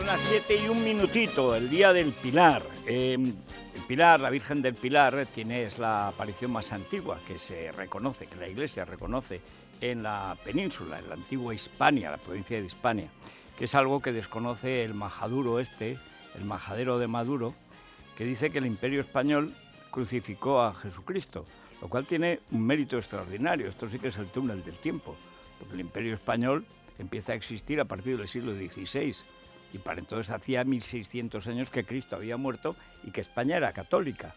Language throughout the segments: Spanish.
Son las 7:01, el día del Pilar. El Pilar, la Virgen del Pilar, es la aparición más antigua que se reconoce, que la Iglesia reconoce en la península, en la antigua Hispania, la provincia de Hispania, que es algo que desconoce el majaduro el majadero de Maduro, que dice que el Imperio Español crucificó a Jesucristo, lo cual tiene un mérito extraordinario. Esto sí que es el túnel del tiempo, porque el Imperio Español empieza a existir a partir del siglo XVI, y para entonces hacía 1600 años que Cristo había muerto y que España era católica.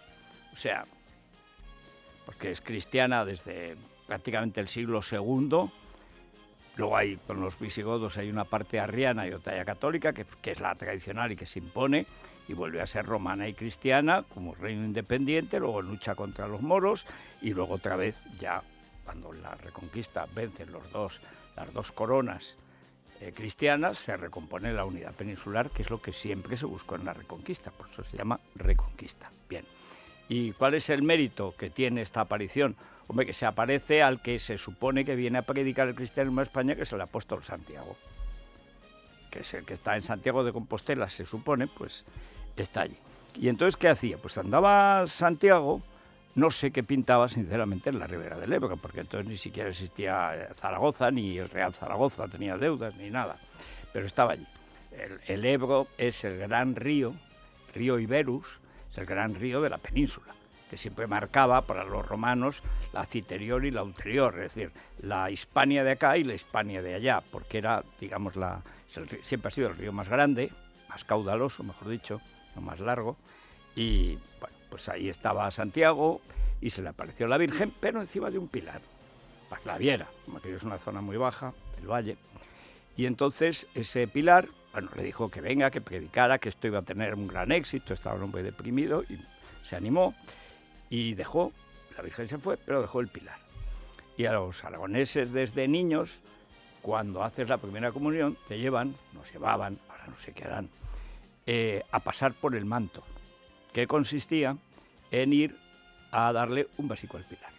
O sea, porque es cristiana desde prácticamente el siglo II. Luego hay, con los visigodos, hay una parte arriana y otra ya católica, que es la tradicional y que se impone, y vuelve a ser romana y cristiana como reino independiente. Luego lucha contra los moros, y luego otra vez, ya cuando la Reconquista vencen las dos coronas cristianas, se recompone la unidad peninsular, que es lo que siempre se buscó en la Reconquista, por eso se llama Reconquista. Bien. ¿Y cuál es el mérito que tiene esta aparición? Hombre, que se aparece al que se supone que viene a predicar el cristianismo en España, que es el apóstol Santiago, que es el que está en Santiago de Compostela, se supone, pues está allí. ¿Y entonces qué hacía? Pues andaba Santiago, no sé qué pintaba sinceramente en la Ribera del Ebro, porque entonces ni siquiera existía Zaragoza, ni el Real Zaragoza tenía deudas, ni nada, pero estaba allí. El Ebro es el gran río Iberus, es el gran río de la península, que siempre marcaba para los romanos la citerior y la ulterior, es decir, la Hispania de acá y la Hispania de allá, porque era, digamos, siempre ha sido el río más grande, más caudaloso, mejor dicho, no más largo, y bueno, pues ahí estaba Santiago y se le apareció la Virgen, pero encima de un pilar, para que la viera, como que es una zona muy baja, el valle, y entonces ese pilar, bueno, le dijo que venga, que predicara, que esto iba a tener un gran éxito, estaba un hombre deprimido y se animó y dejó, la Virgen se fue, pero dejó el pilar. Y a los aragoneses desde niños, cuando haces la primera comunión, te llevan, nos llevaban, ahora no sé qué harán, a pasar por el manto, que consistía en ir a darle un besico al pilar.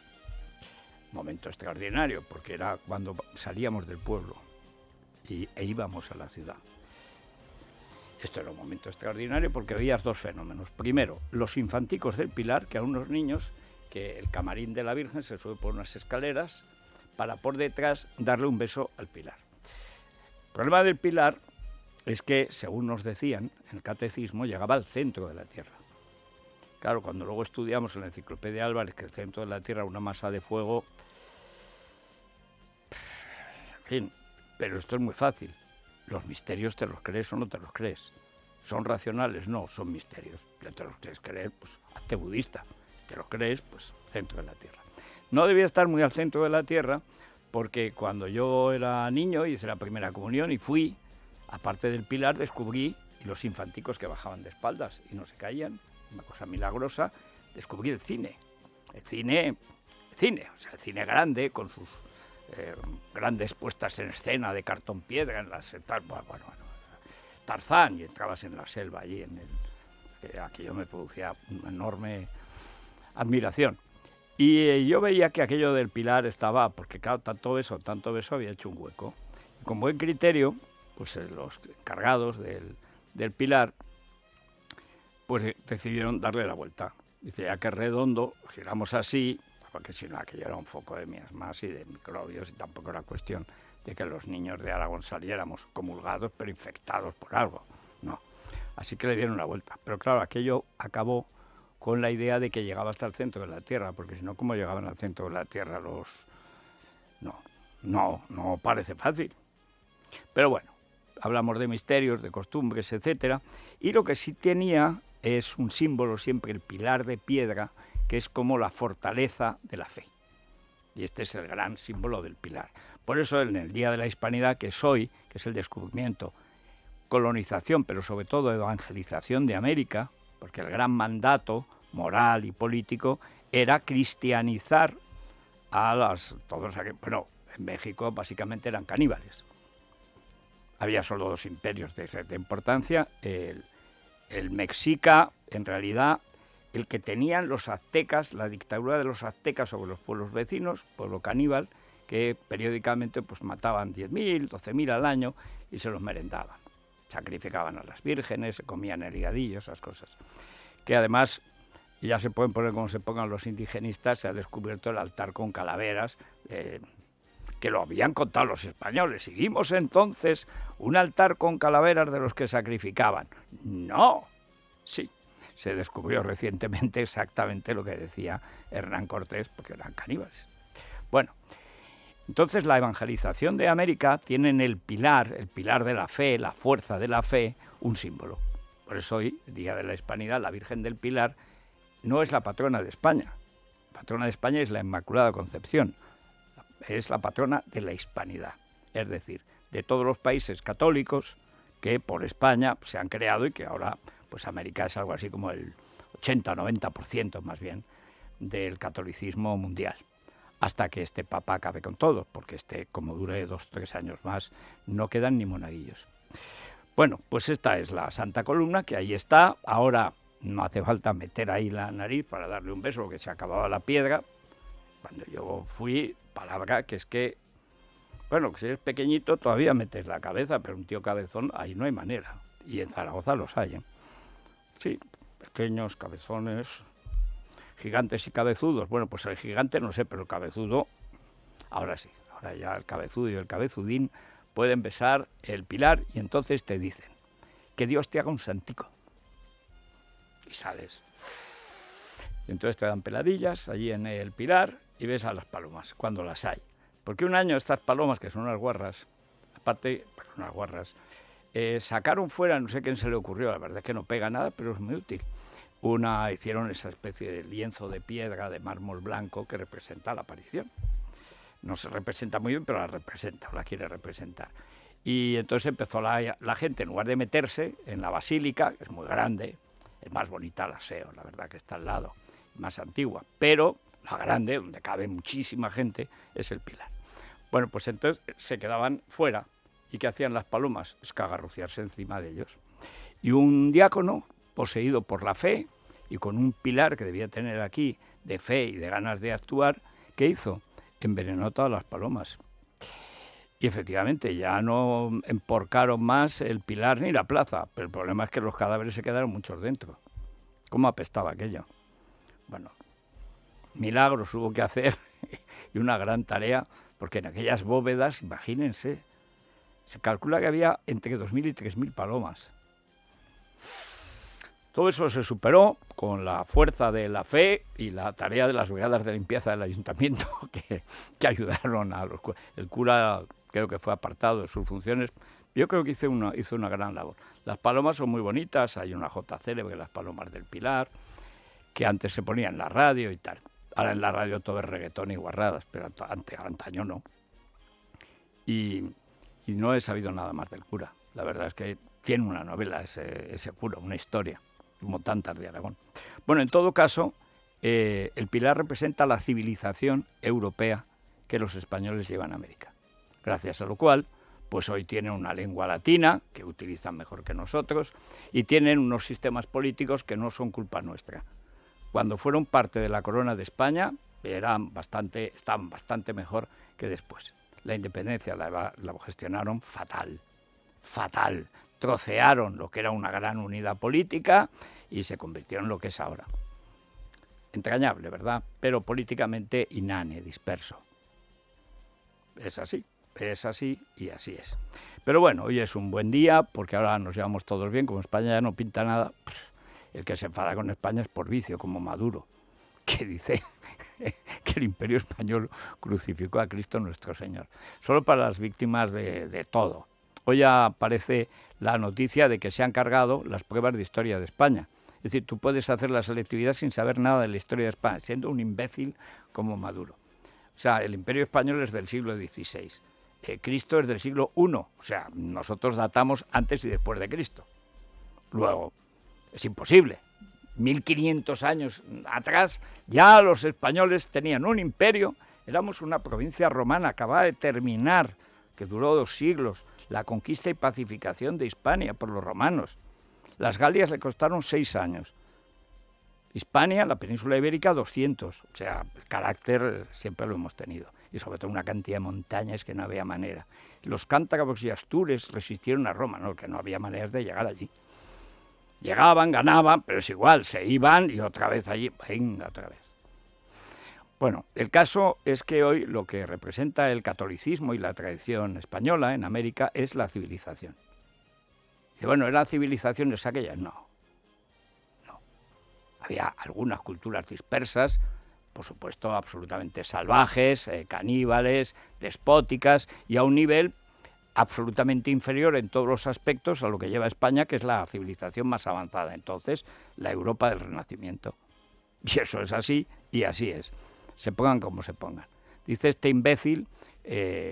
Momento extraordinario, porque era cuando salíamos del pueblo e íbamos a la ciudad. Esto era un momento extraordinario porque veías dos fenómenos. Primero, los infanticos del Pilar, que a unos niños, que el camarín de la Virgen se sube por unas escaleras para por detrás darle un beso al Pilar. El problema del Pilar es que, según nos decían en el catecismo, llegaba al centro de la Tierra. Claro, cuando luego estudiamos en la Enciclopedia Álvarez que el centro de la Tierra es una masa de fuego, en fin, pero esto es muy fácil. Los misterios te los crees o no te los crees. ¿Son racionales? No, son misterios. Ya te los quieres creer, pues hazte budista. Te los crees, pues centro de la Tierra. No debía estar muy al centro de la Tierra porque cuando yo era niño hice la primera comunión y fui, aparte del pilar, descubrí los infanticos que bajaban de espaldas y no se caían, una cosa milagrosa, descubrí el cine. El cine, o sea, el cine grande con sus grandes puestas en escena de cartón piedra en las Tarzán, y entrabas en la selva allí aquello me producía una enorme admiración, y yo veía que aquello del pilar estaba, porque claro, tanto beso había hecho un hueco, y con buen criterio pues los encargados del pilar pues decidieron darle la vuelta. Dice, ya que es redondo, giramos así, porque si no, aquello era un foco de miasmas y de microbios, y tampoco era cuestión de que los niños de Aragón saliéramos comulgados, pero infectados por algo. No. Así que le dieron la vuelta. Pero claro, aquello acabó con la idea de que llegaba hasta el centro de la Tierra, porque si no, ¿cómo llegaban al centro de la Tierra los...? No parece fácil. Pero bueno, hablamos de misterios, de costumbres, etcétera, y lo que sí tenía es un símbolo siempre, el pilar de piedra, que es como la fortaleza de la fe. Y este es el gran símbolo del pilar. Por eso en el Día de la Hispanidad, que es hoy, que es el descubrimiento, colonización, pero sobre todo evangelización de América, porque el gran mandato moral y político era cristianizar a todos aquellos. Bueno, en México básicamente eran caníbales. Había solo dos imperios de cierta importancia, el mexica, en realidad, el que tenían los aztecas, la dictadura de los aztecas sobre los pueblos vecinos, pueblo caníbal, que periódicamente pues mataban 10.000, 12.000 al año y se los merendaban. sacrificaban a las vírgenes, se comían el higadillo, esas cosas. Que además, ya se pueden poner como se pongan los indigenistas, se ha descubierto el altar con calaveras, que lo habían contado los españoles. Y vimos entonces un altar con calaveras de los que sacrificaban. ¡No! Sí, se descubrió recientemente exactamente lo que decía Hernán Cortés, porque eran caníbales. Bueno, entonces la evangelización de América tiene en el pilar de la fe, la fuerza de la fe, un símbolo. Por eso hoy, Día de la Hispanidad, la Virgen del Pilar no es la patrona de España. La patrona de España es la Inmaculada Concepción. Es la patrona de la hispanidad, es decir, de todos los países católicos que por España se han creado y que ahora, pues América es algo así como el 80-90% más bien del catolicismo mundial, hasta que este papa acabe con todo, porque como dure 2 o 3 años más, no quedan ni monaguillos. Bueno, pues esta es la Santa Columna, que ahí está. Ahora no hace falta meter ahí la nariz para darle un beso, porque se acababa la piedra. Cuando yo fui, palabra que es que, bueno, que si eres pequeñito todavía metes la cabeza, pero un tío cabezón, ahí no hay manera. Y en Zaragoza los hay, ¿eh? Sí, pequeños, cabezones, gigantes y cabezudos. Bueno, pues el gigante no sé, pero el cabezudo, ahora sí. Ahora ya el cabezudo y el cabezudín pueden besar el pilar y entonces te dicen que Dios te haga un santico. Y sales. Y entonces te dan peladillas allí en el pilar y ves a las palomas, cuando las hay. Porque un año estas palomas, que son unas guarras, aparte, pues unas guarras, sacaron fuera, no sé quién se le ocurrió, la verdad es que no pega nada, pero es muy útil. Hicieron esa especie de lienzo de piedra, de mármol blanco, que representa la aparición. No se representa muy bien, pero la representa, o la quiere representar. Y entonces empezó la gente, en lugar de meterse en la basílica, que es muy grande, es más bonita la SEO, la verdad que está al lado, más antigua, pero la grande, donde cabe muchísima gente, es el pilar. Bueno, pues entonces se quedaban fuera. ¿Y qué hacían las palomas? Escagarruciarse encima de ellos. Y un diácono, poseído por la fe, y con un pilar que debía tener aquí, de fe y de ganas de actuar, ¿qué hizo? Envenenó todas las palomas. Y efectivamente, ya no emporcaron más el pilar ni la plaza, pero el problema es que los cadáveres se quedaron muchos dentro. ¿Cómo apestaba aquello? Bueno, milagros hubo que hacer y una gran tarea, porque en aquellas bóvedas, imagínense, se calcula que había entre 2.000 y 3.000 palomas. Todo eso se superó con la fuerza de la fe y la tarea de las brigadas de limpieza del ayuntamiento que ayudaron a los... El cura creo que fue apartado de sus funciones. Yo creo que hizo una gran labor. Las palomas son muy bonitas, hay una jota célebre, las palomas del Pilar, que antes se ponía en la radio y tal. Ahora en la radio todo es reggaetón y guarradas, pero antaño no. Y no he sabido nada más del cura. La verdad es que tiene una novela ese cura, una historia, como tantas de Aragón. Bueno, en todo caso, el Pilar representa la civilización europea que los españoles llevan a América. Gracias a lo cual, pues hoy tienen una lengua latina, que utilizan mejor que nosotros, y tienen unos sistemas políticos que no son culpa nuestra. Cuando fueron parte de la corona de España, estaban bastante mejor que después. La independencia la gestionaron fatal. Trocearon lo que era una gran unidad política y se convirtieron en lo que es ahora. Entrañable, ¿verdad? Pero políticamente inane, disperso. Es así y así es. Pero bueno, hoy es un buen día porque ahora nos llevamos todos bien, como España ya no pinta nada. El que se enfada con España es por vicio, como Maduro, que dice que el Imperio Español crucificó a Cristo nuestro Señor. Solo para las víctimas de todo. Hoy ya aparece la noticia de que se han cargado las pruebas de historia de España. Es decir, tú puedes hacer la selectividad sin saber nada de la historia de España, siendo un imbécil como Maduro. O sea, el Imperio Español es del siglo XVI. Cristo es del siglo I. O sea, nosotros datamos antes y después de Cristo. Luego, es imposible. 1500 años atrás ya los españoles tenían un imperio, éramos una provincia romana, acababa de terminar, que duró 2 siglos, la conquista y pacificación de Hispania por los romanos. Las Galias le costaron 6 años. Hispania, la península ibérica, 200. O sea, el carácter siempre lo hemos tenido. y sobre todo una cantidad de montañas que no había manera. Los cántabros y astures resistieron a Roma, ¿no? Que no había maneras de llegar allí. Llegaban, ganaban, pero es igual, se iban y otra vez allí, venga, otra vez. Bueno, el caso es que hoy lo que representa el catolicismo y la tradición española en América es la civilización. Y bueno, ¿eran civilizaciones aquellas? No. Había algunas culturas dispersas, por supuesto absolutamente salvajes, caníbales, despóticas, y a un nivel absolutamente inferior en todos los aspectos a lo que lleva España, que es la civilización más avanzada. Entonces, la Europa del Renacimiento. Y eso es así, y así es. Se pongan como se pongan. Dice este imbécil,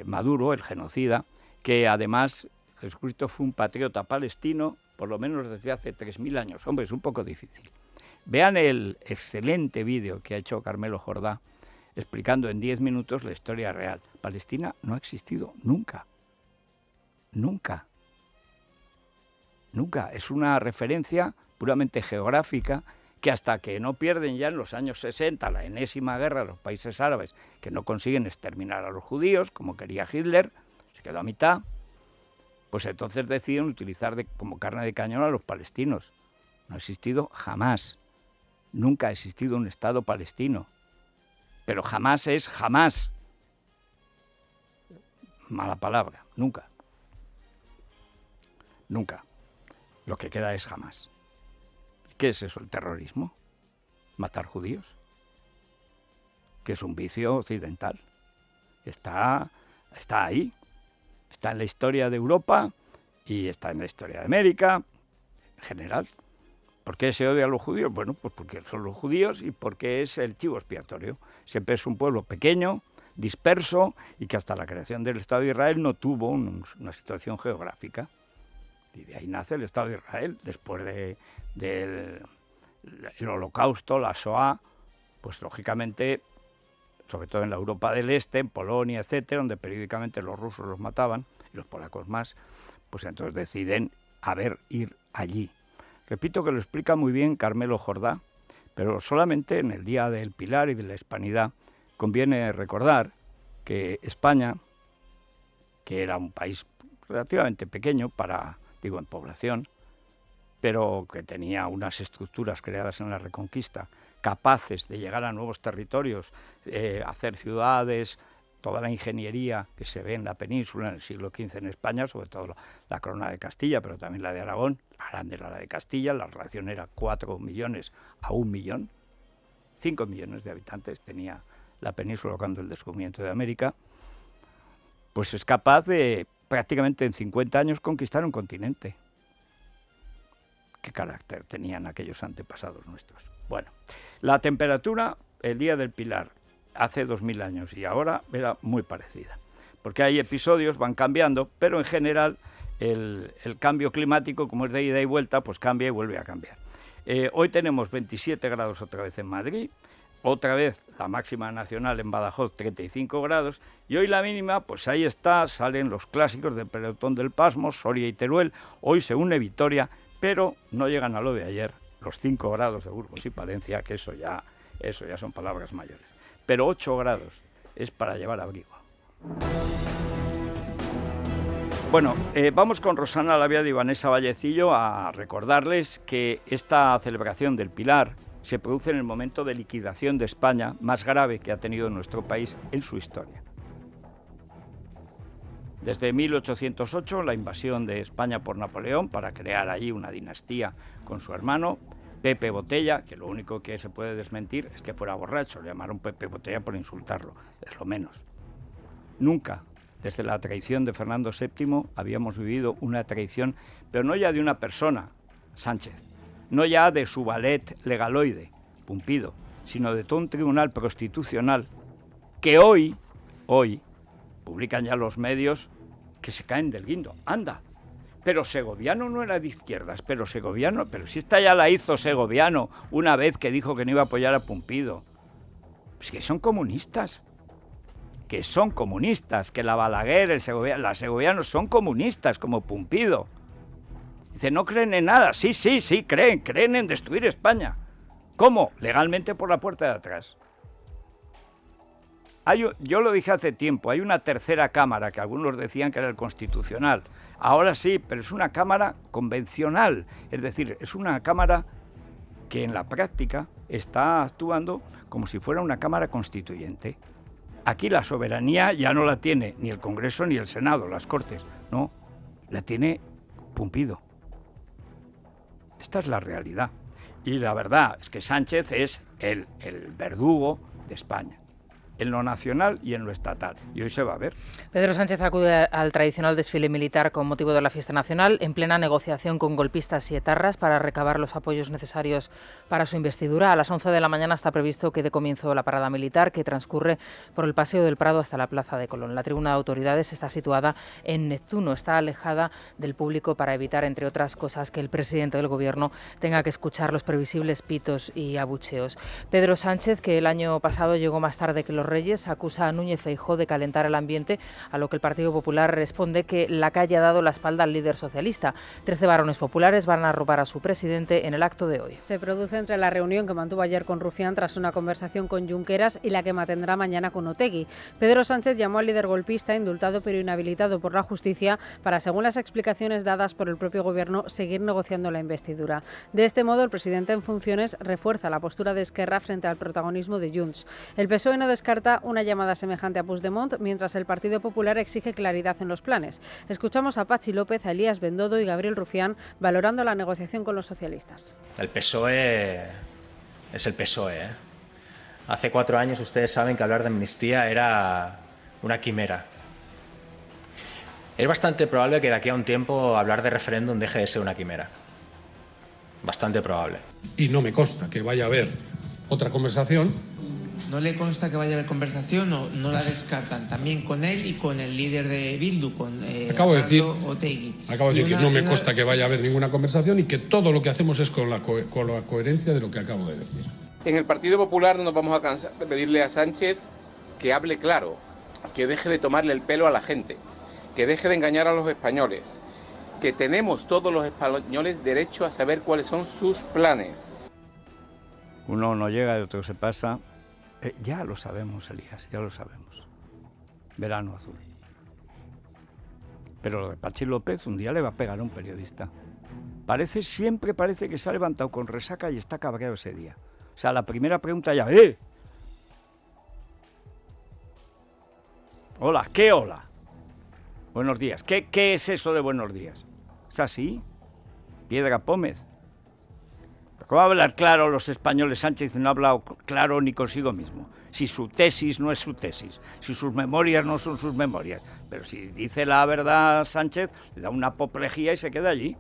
Maduro, el genocida, que además Jesucristo fue un patriota palestino, por lo menos desde hace 3.000 años. Hombre, es un poco difícil. Vean el excelente vídeo que ha hecho Carmelo Jordá, explicando en 10 minutos la historia real. Palestina no ha existido nunca. Nunca. Nunca. Es una referencia puramente geográfica que hasta que no pierden ya en los años 60 la enésima guerra de los países árabes, que no consiguen exterminar a los judíos, como quería Hitler, se quedó a mitad, pues entonces deciden utilizar como carne de cañón a los palestinos. No ha existido jamás. Nunca ha existido un Estado palestino. Pero jamás es jamás. Mala palabra. Nunca. Nunca. Lo que queda es jamás. ¿Qué es eso, el terrorismo? ¿Matar judíos? Que es un vicio occidental. Está ahí. Está en la historia de Europa y está en la historia de América en general. ¿Por qué se odia a los judíos? Bueno, pues porque son los judíos y porque es el chivo expiatorio. Siempre es un pueblo pequeño, disperso, y que hasta la creación del Estado de Israel no tuvo una situación geográfica. Y de ahí nace el Estado de Israel, después del Holocausto, la Shoah, pues lógicamente, sobre todo en la Europa del Este, en Polonia, etcétera, donde periódicamente los rusos los mataban, y los polacos más, pues entonces deciden ir allí. Repito que lo explica muy bien Carmelo Jordá, pero solamente en el Día del Pilar y de la Hispanidad conviene recordar que España, que era un país relativamente pequeño en población, pero que tenía unas estructuras creadas en la Reconquista, capaces de llegar a nuevos territorios, hacer ciudades, toda la ingeniería que se ve en la península en el siglo XV en España, sobre todo la corona de Castilla, pero también la de Aragón, la grande era la de Castilla, la relación era 4 millones a 1 millón, 5 millones de habitantes tenía la península cuando el descubrimiento de América, pues es capaz de prácticamente en 50 años conquistar un continente. ¿Qué carácter tenían aquellos antepasados nuestros? Bueno, la temperatura el Día del Pilar hace 2000 años y ahora era muy parecida, porque hay episodios, van cambiando, pero en general el cambio climático, como es de ida y vuelta, pues cambia y vuelve a cambiar. Hoy tenemos 27 grados otra vez en Madrid, otra vez la máxima nacional en Badajoz 35 grados, y hoy la mínima, pues ahí está, salen los clásicos del pelotón del Pasmo, Soria y Teruel, hoy se une Vitoria, pero no llegan a lo de ayer, los 5 grados de Burgos y Palencia, que eso ya son palabras mayores. Pero 8 grados es para llevar abrigo. Bueno, vamos con Rosana Laviada y Vanessa Vallecillo a recordarles que esta celebración del Pilar se produce en el momento de liquidación de España más grave que ha tenido nuestro país en su historia. Desde 1808, la invasión de España por Napoleón para crear allí una dinastía con su hermano, Pepe Botella, que lo único que se puede desmentir es que fuera borracho, le llamaron Pepe Botella por insultarlo, es lo menos. Nunca, desde la traición de Fernando VII, habíamos vivido una traición, pero no ya de una persona, Sánchez, no ya de su valet legaloide, Pumpido, sino de todo un tribunal constitucional que hoy, publican ya los medios que se caen del guindo. ¡Anda! Pero Segoviano no era de izquierdas, pero si esta ya la hizo Segoviano una vez que dijo que no iba a apoyar a Pumpido. Pues que son comunistas. Que la Balaguer, la Segoviano son comunistas como Pumpido. Dice, no creen en nada. Sí, creen en destruir España. ¿Cómo? Legalmente por la puerta de atrás. Yo lo dije hace tiempo, hay una tercera cámara que algunos decían que era el Constitucional. Ahora sí, pero es una cámara convencional, es decir, es una cámara que en la práctica está actuando como si fuera una cámara constituyente. Aquí la soberanía ya no la tiene ni el Congreso ni el Senado, las Cortes, no, la tiene Pumpido. Esta es la realidad. Y la verdad es que Sánchez es el verdugo de España, en lo nacional y en lo estatal. Y hoy se va a ver. Pedro Sánchez acude al tradicional desfile militar con motivo de la fiesta nacional, en plena negociación con golpistas y etarras para recabar los apoyos necesarios para su investidura. A las 11 de la mañana está previsto que dé comienzo la parada militar, que transcurre por el Paseo del Prado hasta la Plaza de Colón. La tribuna de autoridades está situada en Neptuno, está alejada del público para evitar, entre otras cosas, que el presidente del Gobierno tenga que escuchar los previsibles pitos y abucheos. Pedro Sánchez, que el año pasado llegó más tarde que los Reyes, acusa a Núñez Feijóo de calentar el ambiente, a lo que el Partido Popular responde que la calle ha dado la espalda al líder socialista. 13 varones populares van a arropar a su presidente en el acto de hoy. Se produce entre la reunión que mantuvo ayer con Rufián tras una conversación con Junqueras y la que mantendrá mañana con Otegi. Pedro Sánchez llamó al líder golpista, indultado pero inhabilitado por la justicia, para, según las explicaciones dadas por el propio Gobierno, seguir negociando la investidura. De este modo, el presidente en funciones refuerza la postura de Esquerra frente al protagonismo de Junts. El PSOE no descarta una llamada semejante a Puigdemont, mientras el Partido Popular exige claridad en los planes. Escuchamos a Patxi López, a Elías Bendodo y Gabriel Rufián valorando la negociación con los socialistas. El PSOE es el PSOE. Hace 4 años ustedes saben que hablar de amnistía era una quimera. Es bastante probable que de aquí a un tiempo hablar de referéndum deje de ser una quimera. Bastante probable. Y no me consta que vaya a haber otra conversación. ¿No le consta que vaya a haber conversación o no la descartan? También con él y con el líder de Bildu, con acabo de decir Otegi. Acabo de decir que no me consta que vaya a haber ninguna conversación y que todo lo que hacemos es con la coherencia de lo que acabo de decir. En el Partido Popular no nos vamos a cansar de pedirle a Sánchez que hable claro, que deje de tomarle el pelo a la gente, que deje de engañar a los españoles, que tenemos todos los españoles derecho a saber cuáles son sus planes. Uno no llega y otro se pasa. Ya lo sabemos, Elías, ya lo sabemos. Verano azul. Pero lo de Patxi López un día le va a pegar a un periodista. Siempre parece que se ha levantado con resaca y está cabreado ese día. O sea, la primera pregunta ya, Hola, ¿qué hola? Buenos días. ¿Qué es eso de buenos días? ¿Es así? Piedra Pómez. ¿Cómo va a hablar claro los españoles? Sánchez no ha hablado claro ni consigo mismo. Si su tesis no es su tesis, si sus memorias no son sus memorias. Pero si dice la verdad Sánchez, le da una apoplejía y se queda allí.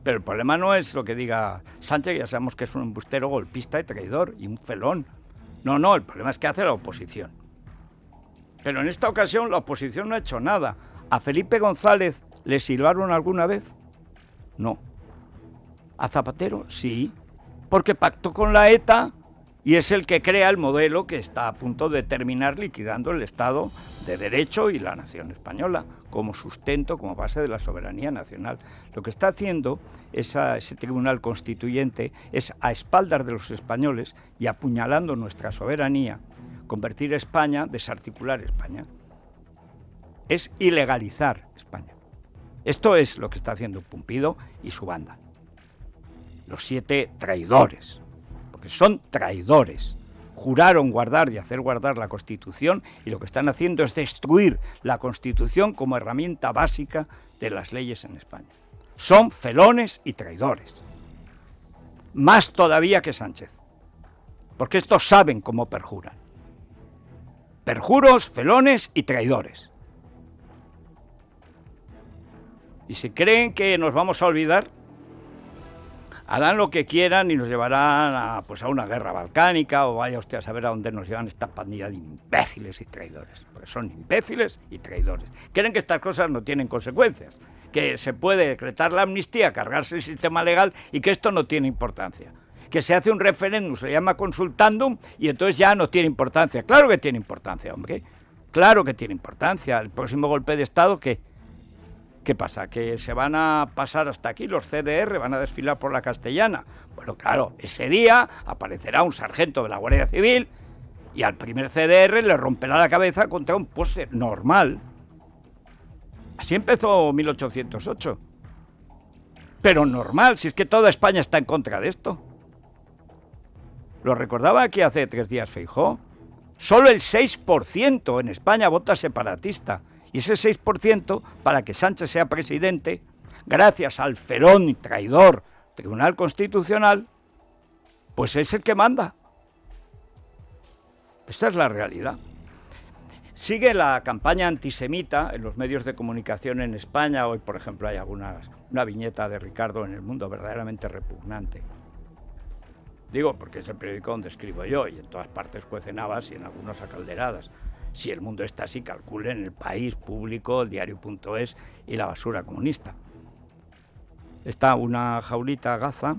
Pero el problema no es lo que diga Sánchez, ya sabemos que es un embustero, golpista y traidor y un felón. No, el problema es que hace la oposición. Pero en esta ocasión la oposición no ha hecho nada. ¿A Felipe González le silbaron alguna vez? No. ¿A Zapatero? Sí. Porque pactó con la ETA y es el que crea el modelo que está a punto de terminar liquidando el Estado de Derecho y la nación española como sustento, como base de la soberanía nacional. Lo que está haciendo ese Tribunal Constituyente es, a espaldas de los españoles y apuñalando nuestra soberanía, convertir España, desarticular España. Es ilegalizar España. Esto es lo que está haciendo Pumpido y su banda. Los 7 traidores, porque son traidores. Juraron guardar y hacer guardar la Constitución y lo que están haciendo es destruir la Constitución como herramienta básica de las leyes en España. Son felones y traidores. Más todavía que Sánchez, porque estos saben cómo perjuran. Perjuros, felones y traidores. Y si creen que nos vamos a olvidar, harán lo que quieran y nos llevarán a una guerra balcánica o vaya usted a saber a dónde nos llevan esta pandilla de imbéciles y traidores. Porque son imbéciles y traidores. Creen que estas cosas no tienen consecuencias, que se puede decretar la amnistía, cargarse el sistema legal y que esto no tiene importancia. Que se hace un referéndum, se llama consultándum y entonces ya no tiene importancia. Claro que tiene importancia, hombre. Claro que tiene importancia. El próximo golpe de Estado, ¿qué pasa? ¿Que se van a pasar hasta aquí los CDR, van a desfilar por la Castellana? Bueno, claro, ese día aparecerá un sargento de la Guardia Civil Y al primer CDR le romperá la cabeza contra un poste normal. Así empezó 1808. Pero normal, si es que toda España está en contra de esto. Lo recordaba aquí hace 3 días Feijóo. Solo el 6% en España vota separatista. Y ese 6%, para que Sánchez sea presidente, gracias al ferón y traidor Tribunal Constitucional, pues es el que manda. Esta es la realidad. Sigue la campaña antisemita en los medios de comunicación en España. Hoy, por ejemplo, hay una viñeta de Ricardo en El Mundo verdaderamente repugnante. Digo, porque es el periódico donde escribo yo, y en todas partes cuecen habas y en algunos a calderadas. Si El Mundo está así, calculen El País, Público, El Diario.es y La Basura Comunista. Está una jaulita gaza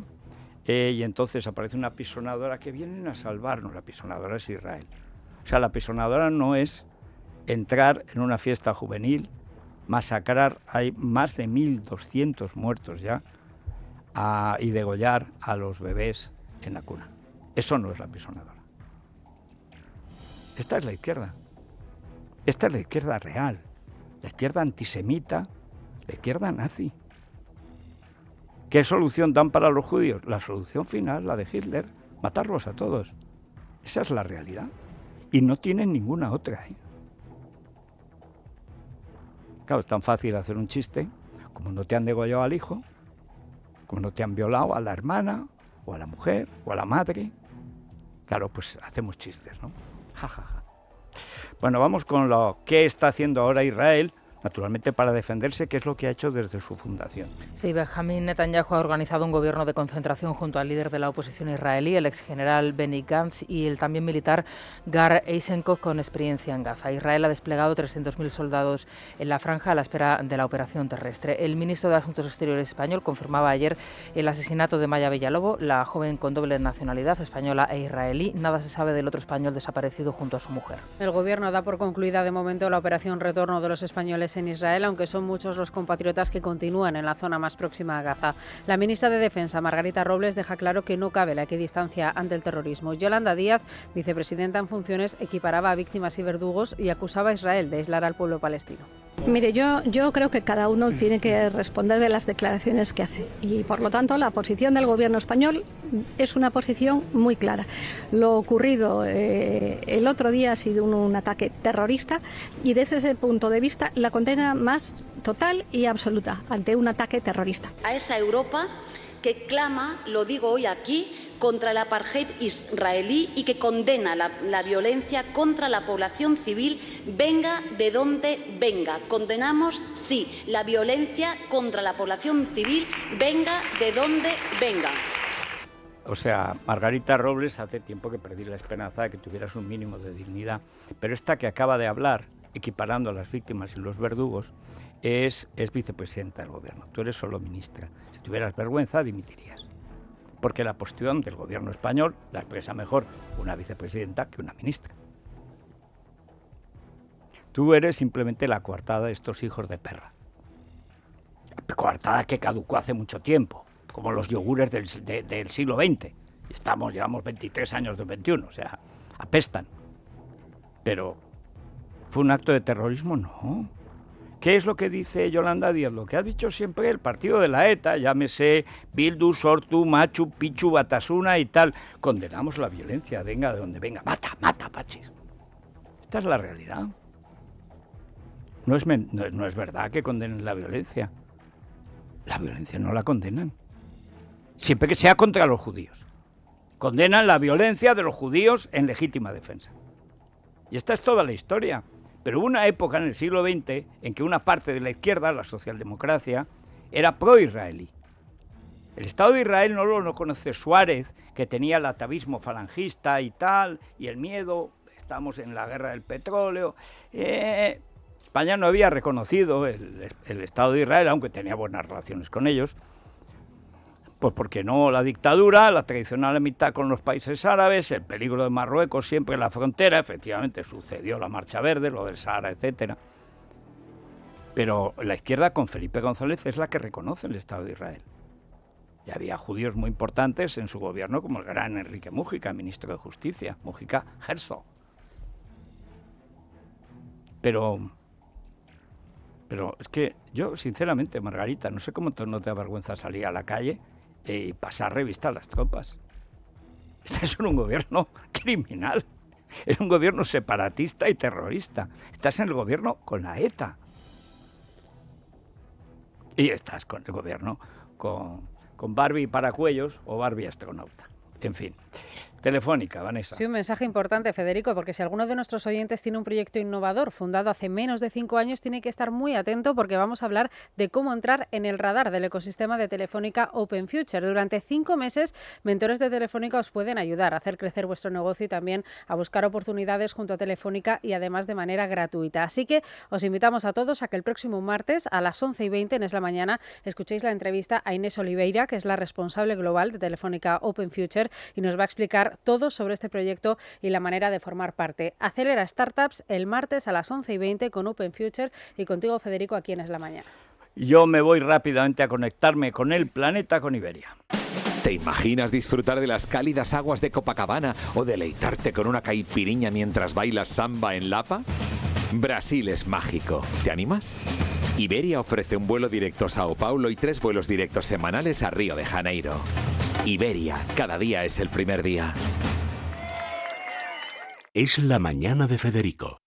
y entonces aparece una apisonadora que vienen a salvarnos. La apisonadora es Israel. O sea, la apisonadora no es entrar en una fiesta juvenil, masacrar, hay más de 1.200 muertos ya, y degollar a los bebés en la cuna. Eso no es la apisonadora. Esta es la izquierda. Esta es la izquierda real. La izquierda antisemita, la izquierda nazi. ¿Qué solución dan para los judíos? La solución final, la de Hitler, matarlos a todos. Esa es la realidad. Y no tienen ninguna otra, ¿eh? Claro, es tan fácil hacer un chiste, como no te han degollado al hijo, como no te han violado a la hermana, o a la mujer, o a la madre. Claro, pues hacemos chistes, ¿no? Ja, ja, ja. Bueno, vamos con lo que está haciendo ahora Israel, naturalmente para defenderse, que es lo que ha hecho desde su fundación. Sí, Benjamín Netanyahu ha organizado un gobierno de concentración junto al líder de la oposición israelí, el exgeneral Benny Gantz, y el también militar Gar Eisenkot, con experiencia en Gaza. Israel ha desplegado 300.000 soldados en la franja a la espera de la operación terrestre. El ministro de Asuntos Exteriores español confirmaba ayer el asesinato de Maya Villalobos, la joven con doble nacionalidad, española e israelí. Nada se sabe del otro español desaparecido junto a su mujer. El gobierno da por concluida de momento la operación retorno de los españoles en Israel, aunque son muchos los compatriotas que continúan en la zona más próxima a Gaza. La ministra de Defensa, Margarita Robles, deja claro que no cabe la equidistancia ante el terrorismo. Yolanda Díaz, vicepresidenta en funciones, equiparaba a víctimas y verdugos y acusaba a Israel de aislar al pueblo palestino. Mire, yo creo que cada uno tiene que responder de las declaraciones que hace y, por lo tanto, la posición del gobierno español es una posición muy clara. Lo ocurrido el otro día ha sido un ataque terrorista y, desde ese punto de vista, la condena más total y absoluta ante un ataque terrorista. A esa Europa que clama, lo digo hoy aquí, contra el apartheid israelí y que condena la violencia contra la población civil, venga de donde venga. Condenamos, sí, la violencia contra la población civil, venga de donde venga. O sea, Margarita Robles, hace tiempo que perdí la esperanza de que tuvieras un mínimo de dignidad, pero esta que acaba de hablar, equiparando a las víctimas y los verdugos, es vicepresidenta del gobierno. Tú eres solo ministra. Si tuvieras vergüenza, dimitirías. Porque la posición del gobierno español la expresa mejor una vicepresidenta que una ministra. Tú eres simplemente la coartada de estos hijos de perra. Coartada que caducó hace mucho tiempo, como los yogures del siglo XX. Llevamos 23 años del XXI, o sea, apestan. Pero, ¿fue un acto de terrorismo? No. ¿Qué es lo que dice Yolanda Díaz? Lo que ha dicho siempre el partido de la ETA, llámese Bildu, Sortu, Machu Picchu, Batasuna y tal. Condenamos la violencia, venga de donde venga. Mata, pachis. Esta es la realidad. No es verdad que condenen la violencia. La violencia no la condenan. Siempre que sea contra los judíos. Condenan la violencia de los judíos en legítima defensa. Y esta es toda la historia. Pero hubo una época en el siglo XX en que una parte de la izquierda, la socialdemocracia, era pro-israelí. El Estado de Israel no lo conoce Suárez, que tenía el atavismo falangista y tal, y el miedo, estamos en la guerra del petróleo. España no había reconocido el Estado de Israel, aunque tenía buenas relaciones con ellos. Pues porque no la dictadura, la tradicional amistad con los países árabes, el peligro de Marruecos siempre en la frontera, efectivamente sucedió la Marcha Verde, lo del Sahara, etcétera. Pero la izquierda con Felipe González es la que reconoce el Estado de Israel. Y había judíos muy importantes en su gobierno, como el gran Enrique Mújica, ministro de Justicia, Mújica Herzog, Pero es que yo, sinceramente, Margarita, no sé cómo no te da vergüenza salir a la calle y pasar revista a las tropas. Estás en un gobierno criminal, es un gobierno separatista y terrorista. Estás en el gobierno con la ETA. Y estás con el gobierno con Barbie paracuellos o Barbie astronauta. En fin. Telefónica, Vanessa. Sí, un mensaje importante, Federico, porque si alguno de nuestros oyentes tiene un proyecto innovador fundado hace menos de 5 años, tiene que estar muy atento porque vamos a hablar de cómo entrar en el radar del ecosistema de Telefónica Open Future. Durante 5 meses, mentores de Telefónica os pueden ayudar a hacer crecer vuestro negocio y también a buscar oportunidades junto a Telefónica y además de manera gratuita. Así que os invitamos a todos a que el próximo martes a las 11:20 en Es la Mañana escuchéis la entrevista a Inés Oliveira, que es la responsable global de Telefónica Open Future y nos va a explicar todo sobre este proyecto y la manera de formar parte. Acelera Startups el martes a las 11:20 con Open Future y contigo, Federico, aquí en Es la Mañana. Yo me voy rápidamente a conectarme con el planeta con Iberia. ¿Te imaginas disfrutar de las cálidas aguas de Copacabana o deleitarte con una caipiriña mientras bailas samba en Lapa? Brasil es mágico. ¿Te animas? Iberia ofrece un vuelo directo a Sao Paulo y 3 vuelos directos semanales a Río de Janeiro. Iberia, cada día es el primer día. Es la mañana de Federico,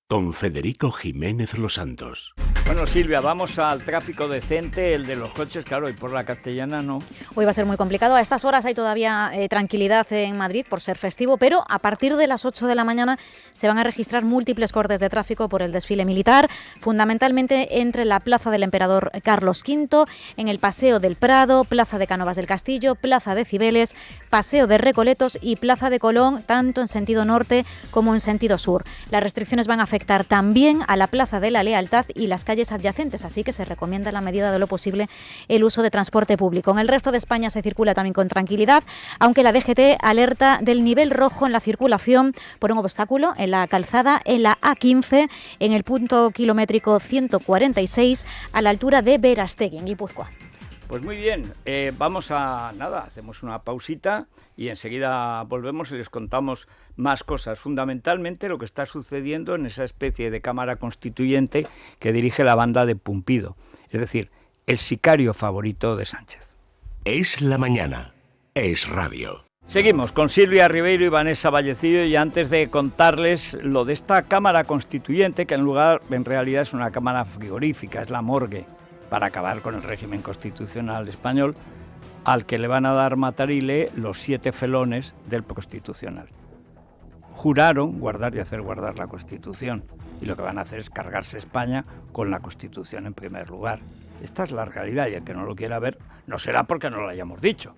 con Federico Jiménez Los Santos. Bueno, Silvia, vamos al tráfico decente, el de los coches, claro, y por la Castellana no. Hoy va a ser muy complicado. A estas horas hay todavía tranquilidad en Madrid por ser festivo, pero a partir de las 8 de la mañana se van a registrar múltiples cortes de tráfico por el desfile militar, fundamentalmente entre la Plaza del Emperador Carlos V, en el Paseo del Prado, Plaza de Cánovas del Castillo, Plaza de Cibeles, Paseo de Recoletos y Plaza de Colón, tanto en sentido norte como en sentido sur. Las restricciones van a afectar también a la Plaza de la Lealtad y las calles adyacentes, así que se recomienda en la medida de lo posible el uso de transporte público. En el resto de España se circula también con tranquilidad, aunque la DGT alerta del nivel rojo en la circulación por un obstáculo en la calzada en la A15, en el punto kilométrico 146, a la altura de Berastegui, en Guipúzcoa. Pues muy bien, vamos a nada, hacemos una pausita y enseguida volvemos y les contamos más cosas, fundamentalmente lo que está sucediendo en esa especie de Cámara Constituyente que dirige la banda de Pumpido, es decir, el sicario favorito de Sánchez. Es la mañana, es radio. Seguimos con Silvia Ribeiro y Vanessa Vallecillo y antes de contarles lo de esta Cámara Constituyente, que en realidad es una cámara frigorífica, es la morgue, para acabar con el régimen constitucional español, al que le van a dar matarile los 7 felones del Constitucional. Juraron guardar y hacer guardar la Constitución, y lo que van a hacer es cargarse España con la Constitución en primer lugar. Esta es la realidad, y el que no lo quiera ver no será porque no lo hayamos dicho.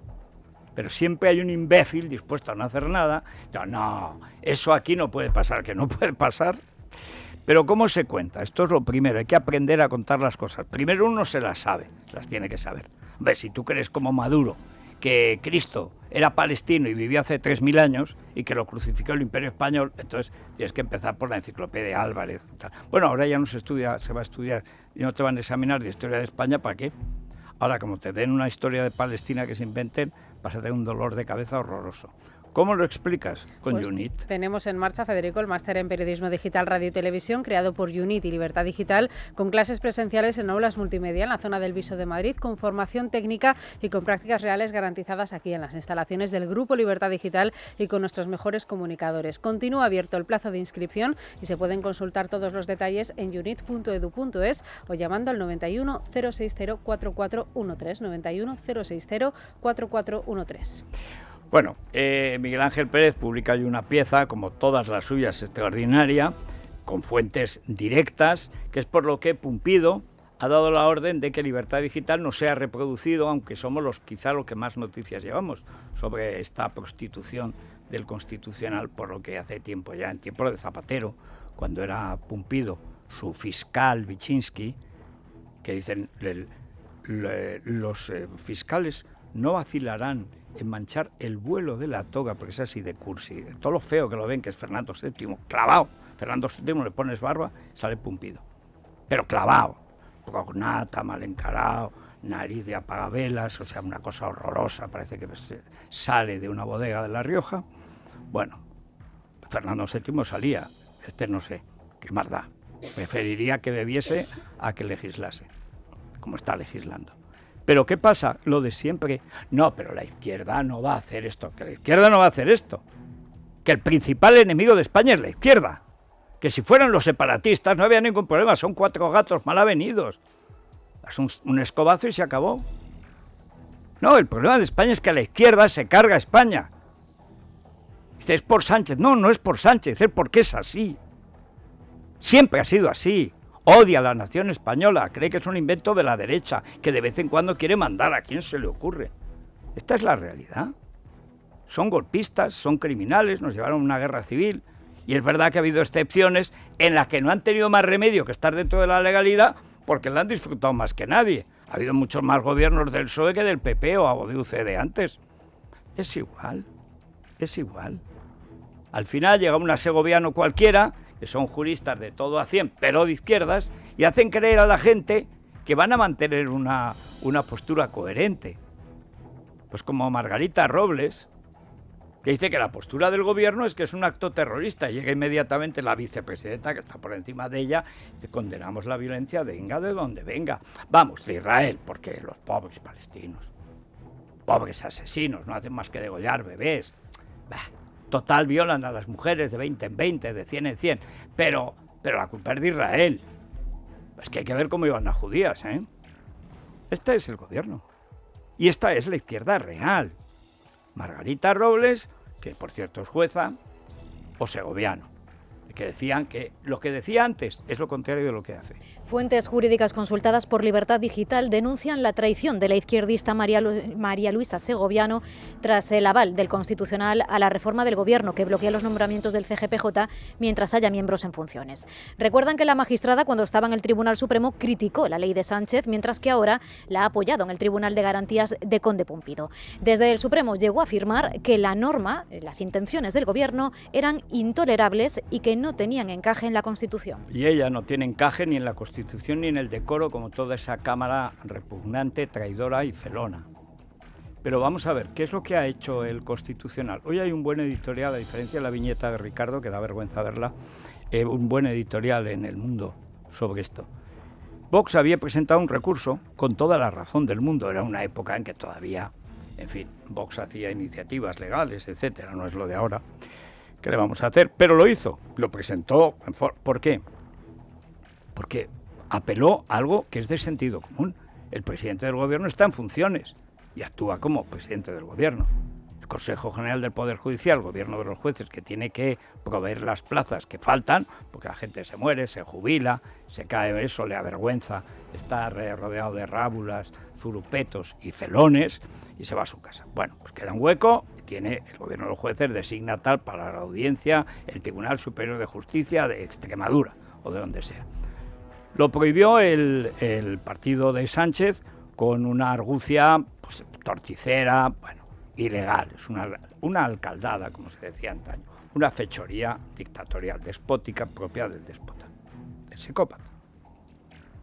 Pero siempre hay un imbécil dispuesto a no hacer nada. No, eso aquí no puede pasar, que no puede pasar. Pero ¿cómo se cuenta? Esto es lo primero, hay que aprender a contar las cosas. Primero uno se las sabe, las tiene que saber. Hombre, si tú crees como Maduro que Cristo era palestino y vivió hace 3.000 años y que lo crucificó el Imperio Español, entonces tienes que empezar por la Enciclopedia Álvarez. Tal. Bueno, ahora ya no se estudia, se va a estudiar y no te van a examinar de historia de España, ¿para qué? Ahora, como te den una historia de Palestina que se inventen, vas a tener un dolor de cabeza horroroso. ¿Cómo lo explicas? Con pues UNIT. Tenemos en marcha, Federico, el máster en Periodismo Digital, Radio y Televisión, creado por UNIT y Libertad Digital, con clases presenciales en aulas multimedia en la zona del Viso de Madrid, con formación técnica y con prácticas reales garantizadas aquí en las instalaciones del Grupo Libertad Digital y con nuestros mejores comunicadores. Continúa abierto el plazo de inscripción y se pueden consultar todos los detalles en unit.edu.es o llamando al 91 060 4413, 91 060 4413. Bueno, Miguel Ángel Pérez publica hoy una pieza, como todas las suyas, extraordinaria, con fuentes directas, que es por lo que Pumpido ha dado la orden de que Libertad Digital no sea reproducido, aunque somos quizá los que más noticias llevamos sobre esta prostitución del Constitucional, por lo que hace tiempo ya, en tiempo de Zapatero, cuando era Pumpido, su fiscal Vichinsky, que dicen los fiscales no vacilarán en manchar el vuelo de la toga, porque es así de cursi. Todo lo feo que lo ven, que es Fernando VII, clavado. Fernando VII le pones barba, sale Pumpido. Pero clavado, cognata, mal encarado, nariz de apagavelas, o sea, una cosa horrorosa, parece que sale de una bodega de La Rioja. Bueno, Fernando VII salía, no sé, qué más da. Preferiría que bebiese a que legislase, como está legislando. Pero ¿qué pasa? Lo de siempre. No, pero la izquierda no va a hacer esto. Que la izquierda no va a hacer esto. Que el principal enemigo de España es la izquierda. Que si fueran los separatistas no había ningún problema. Son 4 gatos mal avenidos. Das un escobazo y se acabó. No, el problema de España es que la izquierda se carga a España. Dice, es por Sánchez. No, no es por Sánchez, es porque es así. Siempre ha sido así. Odia a la nación española, cree que es un invento de la derecha, que de vez en cuando quiere mandar a quien se le ocurre. Esta es la realidad. Son golpistas, son criminales, nos llevaron a una guerra civil. Y es verdad que ha habido excepciones en las que no han tenido más remedio que estar dentro de la legalidad porque la han disfrutado más que nadie. Ha habido muchos más gobiernos del PSOE que del PP o de UCD antes. Es igual, es igual. Al final llega un segoviano cualquiera, que son juristas de todo a 100, pero de izquierdas, y hacen creer a la gente que van a mantener una postura coherente. Pues como Margarita Robles, que dice que la postura del gobierno es que es un acto terrorista. Llega inmediatamente la vicepresidenta, que está por encima de ella, y condenamos la violencia, venga de donde venga. Vamos, de Israel, porque los pobres palestinos, pobres asesinos, no hacen más que degollar bebés. Bah, total, violan a las mujeres de 20 en 20, de 100 en 100, pero la culpa es de Israel. Es que hay que ver cómo iban las judías, ¿eh? Este es el gobierno. Y esta es la izquierda real. Margarita Robles, que por cierto es jueza, o segoviano, que decían que lo que decía antes es lo contrario de lo que hace. Fuentes jurídicas consultadas por Libertad Digital denuncian la traición de la izquierdista María Luisa Segoviano tras el aval del Constitucional a la reforma del Gobierno que bloquea los nombramientos del CGPJ mientras haya miembros en funciones. Recuerdan que la magistrada, cuando estaba en el Tribunal Supremo, criticó la ley de Sánchez, mientras que ahora la ha apoyado en el Tribunal de Garantías de Conde Pumpido. Desde el Supremo llegó a afirmar que la norma, las intenciones del Gobierno, eran intolerables y que no tenían encaje en la Constitución. Y ella no tiene encaje ni en la Constitución ni en el decoro, como toda esa Cámara repugnante, traidora y felona. Pero vamos a ver, ¿qué es lo que ha hecho el Constitucional? Hoy hay un buen editorial, a diferencia de la viñeta de Ricardo, que da vergüenza verla, un buen editorial en El Mundo sobre esto. Vox había presentado un recurso con toda la razón del mundo. Era una época en que todavía, en fin, Vox hacía iniciativas legales, etcétera, no es lo de ahora. ¿Qué le vamos a hacer? Pero lo hizo, lo presentó. ¿Por qué? Porque apeló a algo que es de sentido común. El presidente del gobierno está en funciones y actúa como presidente del gobierno. El Consejo General del Poder Judicial, el gobierno de los jueces, que tiene que proveer las plazas que faltan, porque la gente se muere, se jubila, se cae, eso le avergüenza, está rodeado de rábulas, zurupetos y felones, y se va a su casa. Bueno, pues queda un hueco, tiene el gobierno de los jueces, designa tal para la audiencia, el Tribunal Superior de Justicia de Extremadura, o de donde sea. Lo prohibió el partido de Sánchez con una argucia pues, torticera, bueno, ilegal. Es una alcaldada, como se decía antaño, una fechoría dictatorial, despótica, propia del déspota, del psicópata.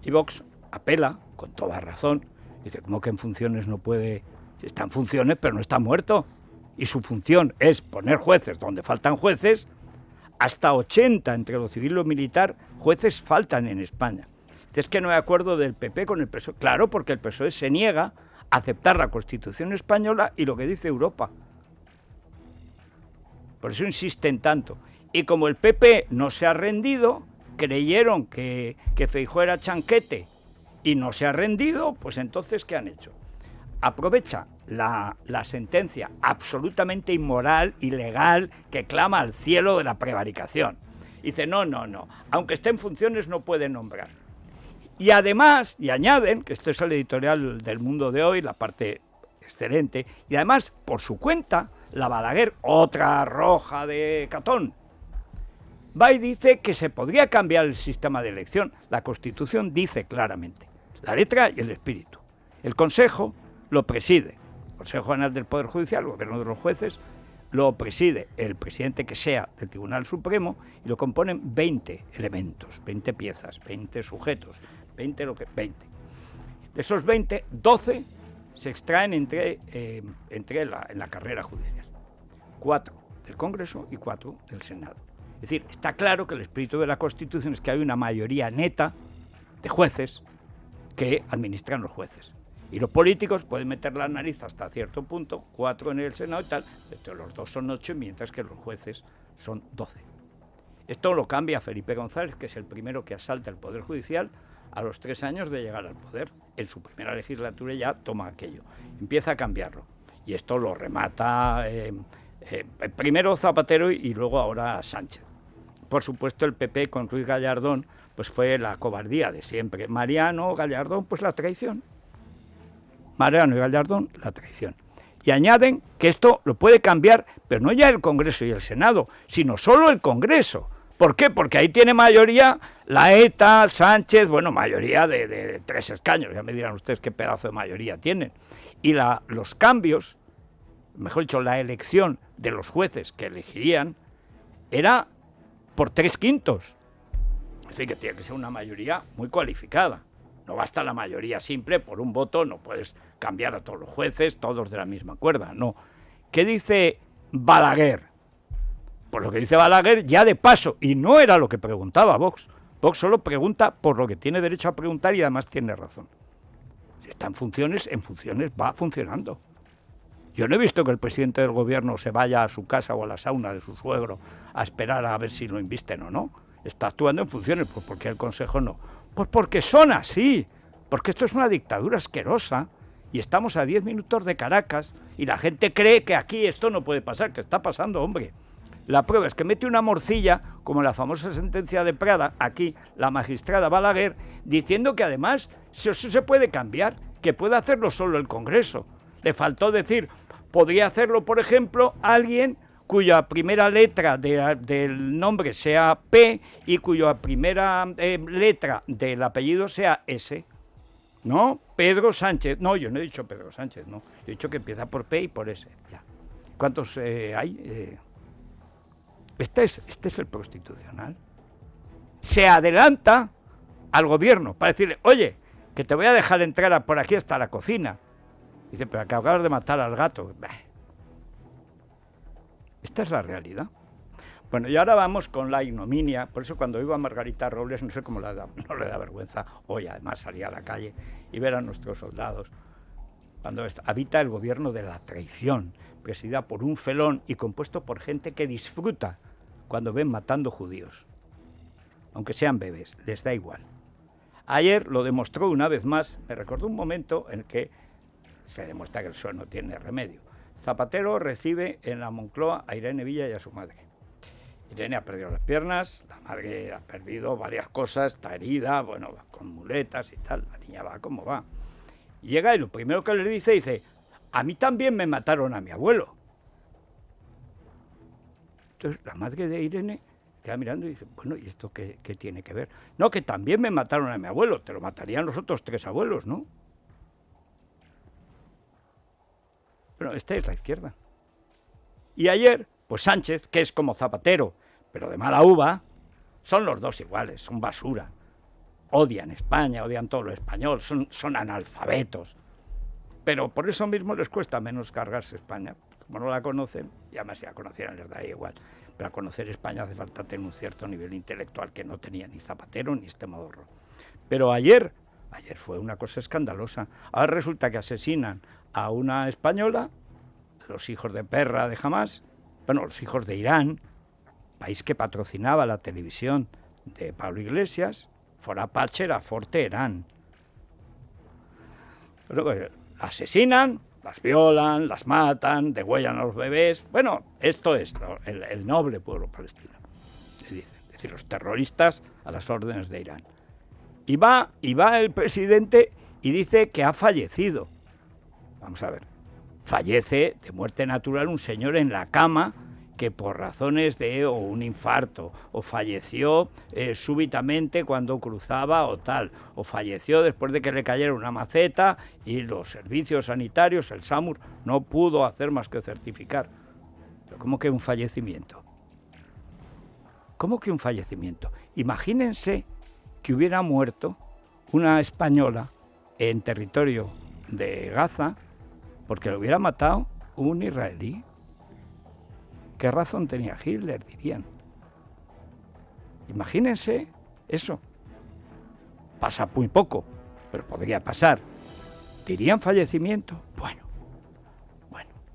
Y Vox apela, con toda razón, dice, ¿cómo que en funciones no puede? Está en funciones, pero no está muerto. Y su función es poner jueces donde faltan jueces. Hasta 80 entre lo civil y lo militar, jueces faltan en España. Es que no hay acuerdo del PP con el PSOE. Claro, porque el PSOE se niega a aceptar la Constitución española y lo que dice Europa. Por eso insisten tanto. Y como el PP no se ha rendido, creyeron que Feijóo era chanquete y no se ha rendido, pues entonces, ¿qué han hecho? Aprovecha la sentencia absolutamente inmoral, ilegal, que clama al cielo de la prevaricación. Dice, no, aunque esté en funciones no puede nombrar. Y además, y añaden, que esto es el editorial del Mundo de hoy, la parte excelente, y además, por su cuenta, la Balaguer, otra roja de Catón, va y dice que se podría cambiar el sistema de elección. La Constitución dice claramente, la letra y el espíritu. El Consejo lo preside, el Consejo General del Poder Judicial, el gobierno de los jueces, lo preside el presidente que sea del Tribunal Supremo y lo componen 20 elementos, 20 piezas, 20 sujetos, 20. De esos 20, 12 se extraen en la carrera judicial. 4 del Congreso y 4 del Senado. Es decir, está claro que el espíritu de la Constitución es que hay una mayoría neta de jueces que administran los jueces. Y los políticos pueden meter la nariz hasta cierto punto, 4 en el Senado y tal, pero los 2 son 8, mientras que los jueces son 12. Esto lo cambia Felipe González, que es el primero que asalta el Poder Judicial a los 3 años de llegar al poder. En su primera legislatura ya toma aquello, empieza a cambiarlo. Y esto lo remata primero Zapatero y luego ahora Sánchez. Por supuesto, el PP con Ruiz Gallardón pues fue la cobardía de siempre. Mariano, Gallardón, pues la traición. Mariano y Gallardón, la traición. Y añaden que esto lo puede cambiar, pero no ya el Congreso y el Senado, sino solo el Congreso. ¿Por qué? Porque ahí tiene mayoría la ETA, Sánchez, bueno, mayoría de 3 escaños, ya me dirán ustedes qué pedazo de mayoría tienen. Y los cambios, mejor dicho, la elección de los jueces que elegirían, era por 3/5. Es decir, que tiene que ser una mayoría muy cualificada. No basta la mayoría simple, por un voto no puedes cambiar a todos los jueces, todos de la misma cuerda, no. ¿Qué dice Balaguer? Pues lo que dice Balaguer ya de paso, y no era lo que preguntaba Vox. Vox solo pregunta por lo que tiene derecho a preguntar y además tiene razón. Si está en funciones va funcionando. Yo no he visto que el presidente del gobierno se vaya a su casa o a la sauna de su suegro a esperar a ver si lo invisten o no. Está actuando en funciones, pues ¿por qué el Consejo no? Pues porque son así, porque esto es una dictadura asquerosa y estamos a 10 minutos de Caracas y la gente cree que aquí esto no puede pasar, que está pasando, hombre. La prueba es que mete una morcilla, como la famosa sentencia de Prada, aquí la magistrada Balaguer, diciendo que además eso se puede cambiar, que puede hacerlo solo el Congreso. Le faltó decir, podría hacerlo, por ejemplo, alguien cuya primera letra del nombre sea P y cuya primera letra del apellido sea S. ¿No? Pedro Sánchez. No, yo no he dicho Pedro Sánchez, no. He dicho que empieza por P y por S. Ya. ¿Cuántos hay? Este es el constitucional. Se adelanta al gobierno para decirle, oye, que te voy a dejar entrar por aquí hasta la cocina. Dice, pero acabas de matar al gato. Esta es la realidad. Bueno, y ahora vamos con la ignominia. Por eso cuando iba a Margarita Robles, no sé cómo no le da vergüenza, hoy además salir a la calle y ver a nuestros soldados, cuando habita el gobierno de la traición, presidida por un felón y compuesto por gente que disfruta cuando ven matando judíos. Aunque sean bebés, les da igual. Ayer lo demostró una vez más, me recordó un momento en que se demuestra que el PSOE no tiene remedio. Zapatero recibe en la Moncloa a Irene Villa y a su madre. Irene ha perdido las piernas, la madre ha perdido varias cosas, está herida, bueno, va con muletas y tal, la niña va como va. Llega y lo primero que le dice, a mí también me mataron a mi abuelo. Entonces la madre de Irene queda mirando y dice, bueno, ¿y esto qué tiene que ver? No, que también me mataron a mi abuelo, te lo matarían los otros 3 abuelos, ¿no? Bueno, esta es la izquierda. Y ayer, pues Sánchez, que es como Zapatero, pero de mala uva, son los dos iguales, son basura. Odian España, odian todo lo español, son analfabetos. Pero por eso mismo les cuesta menos cargarse España. Como no la conocen, y además si la conocieran les daría igual. Pero a conocer España hace falta tener un cierto nivel intelectual que no tenía ni Zapatero ni este Modorro. Pero ayer fue una cosa escandalosa. Ahora resulta que asesinan a una española, los hijos de perra de Hamás, bueno, los hijos de Irán, país que patrocinaba la televisión de Pablo Iglesias, fora Pacher a Fort Teherán. Bueno, asesinan, las violan, las matan, degüellan a los bebés. Bueno, esto es el noble pueblo palestino, se dice. Es decir, los terroristas a las órdenes de Irán. Y va el presidente y dice que ha fallecido. Vamos a ver, fallece de muerte natural un señor en la cama que por razones de o un infarto, o falleció súbitamente cuando cruzaba o tal, o falleció después de que le cayera una maceta y los servicios sanitarios, el SAMUR, no pudo hacer más que certificar. Pero ¿cómo que un fallecimiento? ¿Cómo que un fallecimiento? Imagínense que hubiera muerto una española en territorio de Gaza porque lo hubiera matado un israelí. ¿Qué razón tenía Hitler, dirían? Imagínense eso. Pasa muy poco, pero podría pasar. ¿Dirían fallecimiento? Bueno,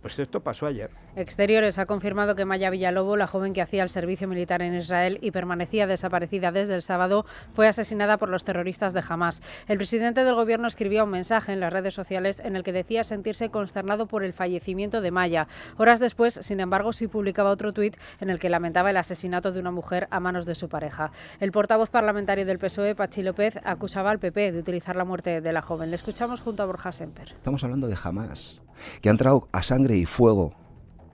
pues esto pasó ayer. Exteriores ha confirmado que Maya Villalobos, la joven que hacía el servicio militar en Israel y permanecía desaparecida desde el sábado, fue asesinada por los terroristas de Hamás. El presidente del gobierno escribía un mensaje en las redes sociales en el que decía sentirse consternado por el fallecimiento de Maya. Horas después, sin embargo, sí publicaba otro tuit en el que lamentaba el asesinato de una mujer a manos de su pareja. El portavoz parlamentario del PSOE, Patxi López, acusaba al PP de utilizar la muerte de la joven. Le escuchamos junto a Borja Semper. Estamos hablando de Hamás, que ha entrado a sangre y fuego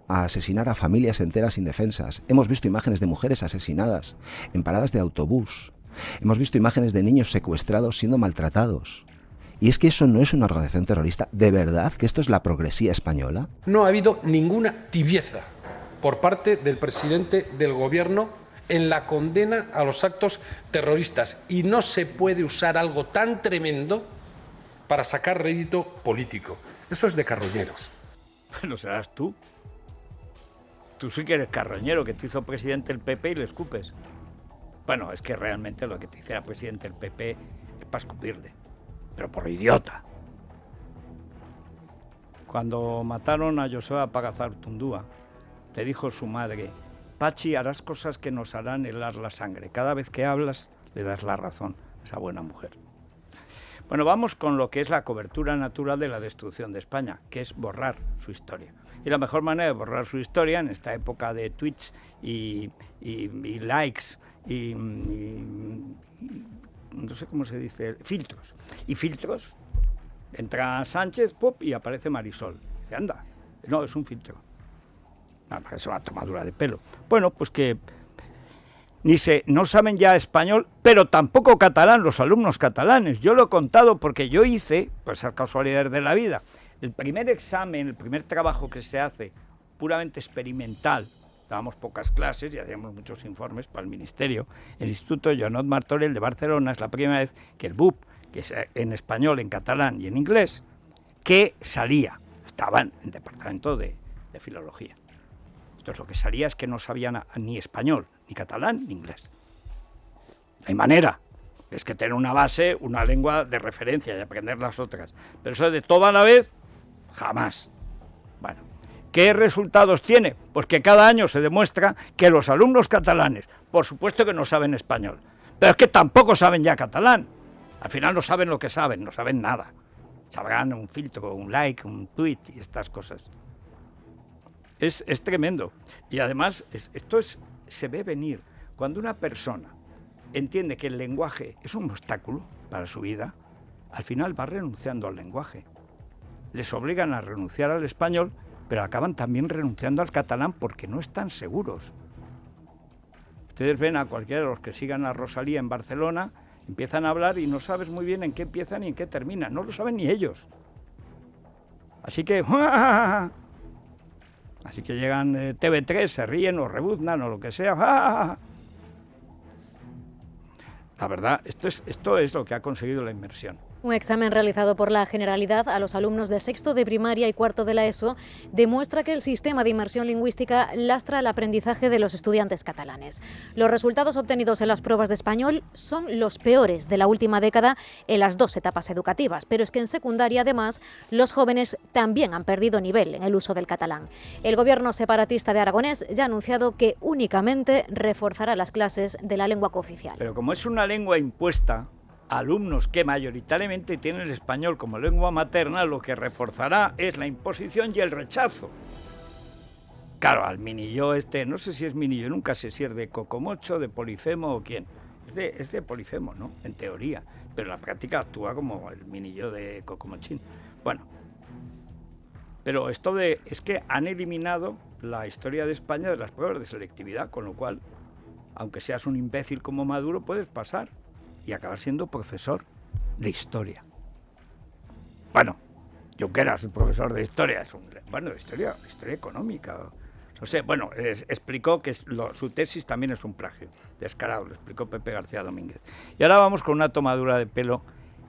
a asesinar a familias enteras indefensas. Hemos visto imágenes de mujeres asesinadas en paradas de autobús. Hemos visto imágenes de niños secuestrados siendo maltratados. Y es que eso no es una organización terrorista. ¿De verdad que esto es la progresía española? No ha habido ninguna tibieza por parte del presidente del gobierno en la condena a los actos terroristas. Y no se puede usar algo tan tremendo para sacar rédito político. Eso es de carroñeros. Bueno, serás tú. Tú sí que eres carroñero, que te hizo presidente el PP y le escupes. Bueno, es que realmente lo que te hiciera presidente el PP es para escupirle. Pero por idiota. Cuando mataron a Joseba Pagazartundúa, le dijo su madre: Pachi, harás cosas que nos harán helar la sangre. Cada vez que hablas, le das la razón a esa buena mujer. Bueno, vamos con lo que es la cobertura natural de la destrucción de España, que es borrar su historia. Y la mejor manera de borrar su historia en esta época de tweets y likes y no sé cómo se dice, filtros. Y filtros, entra Sánchez, pop, y aparece Marisol. Dice, anda, no, es un filtro. No, es una tomadura de pelo. Bueno, pues que no saben ya español, pero tampoco catalán, los alumnos catalanes. Yo lo he contado porque yo hice, pues esas casualidades de la vida, el primer examen, el primer trabajo que se hace, puramente experimental, dábamos pocas clases y hacíamos muchos informes para el Ministerio. El Instituto Joanot Martorell de Barcelona es la primera vez que el BUP, que es en español, en catalán y en inglés, que salía, estaban en el departamento de filología. Entonces lo que salía es que no sabían ni español, ni catalán, ni inglés. No hay manera. Es que tener una base, una lengua de referencia y aprender las otras. Pero eso de toda la vez, jamás. Bueno, ¿qué resultados tiene? Pues que cada año se demuestra que los alumnos catalanes, por supuesto que no saben español, pero es que tampoco saben ya catalán. Al final no saben lo que saben, no saben nada. Sabrán un filtro, un like, un tweet y estas cosas. Es tremendo. Y además, se ve venir. Cuando una persona entiende que el lenguaje es un obstáculo para su vida, al final va renunciando al lenguaje. Les obligan a renunciar al español, pero acaban también renunciando al catalán porque no están seguros. Ustedes ven a cualquiera de los que sigan a Rosalía en Barcelona, empiezan a hablar y no sabes muy bien en qué empiezan y en qué terminan. No lo saben ni ellos. Así que llegan de TV3, se ríen o rebuznan o lo que sea. La verdad, esto es lo que ha conseguido la inmersión. Un examen realizado por la Generalidad a los alumnos de sexto de primaria y cuarto de la ESO demuestra que el sistema de inmersión lingüística lastra el aprendizaje de los estudiantes catalanes. Los resultados obtenidos en las pruebas de español son los peores de la última década en las dos etapas educativas, pero es que en secundaria, además, los jóvenes también han perdido nivel en el uso del catalán. El gobierno separatista de Aragonés ya ha anunciado que únicamente reforzará las clases de la lengua cooficial. Pero como es una lengua impuesta, alumnos que mayoritariamente tienen el español como lengua materna, lo que reforzará es la imposición y el rechazo. Claro, al minillo no sé si es minillo, nunca sé si es de Cocomocho, de Polifemo o quién. Es de Polifemo, ¿no? En teoría, pero en la práctica actúa como el minillo de Cocomochín. Bueno, pero es que han eliminado la historia de España de las pruebas de selectividad, con lo cual, aunque seas un imbécil como Maduro, puedes pasar y acabar siendo profesor de historia. Bueno, Junqueras, el profesor de historia, de historia económica. No sé, bueno, explicó que su tesis también es un plagio, descarado, lo explicó Pepe García Domínguez. Y ahora vamos con una tomadura de pelo